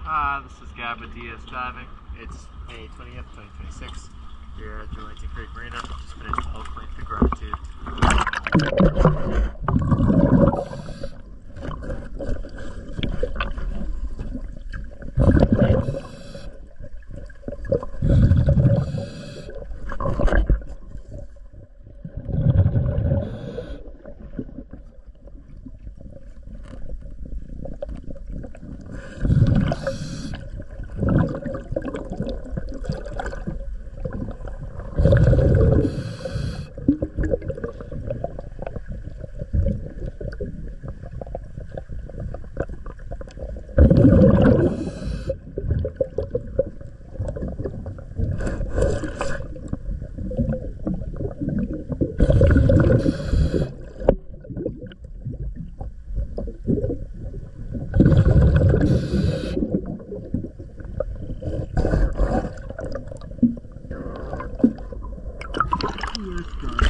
This is Gab with DS Diving. It's May 20th, 2026. Here at Lansing Creek Marina. Just finished the whole length of gratitude. Let's go.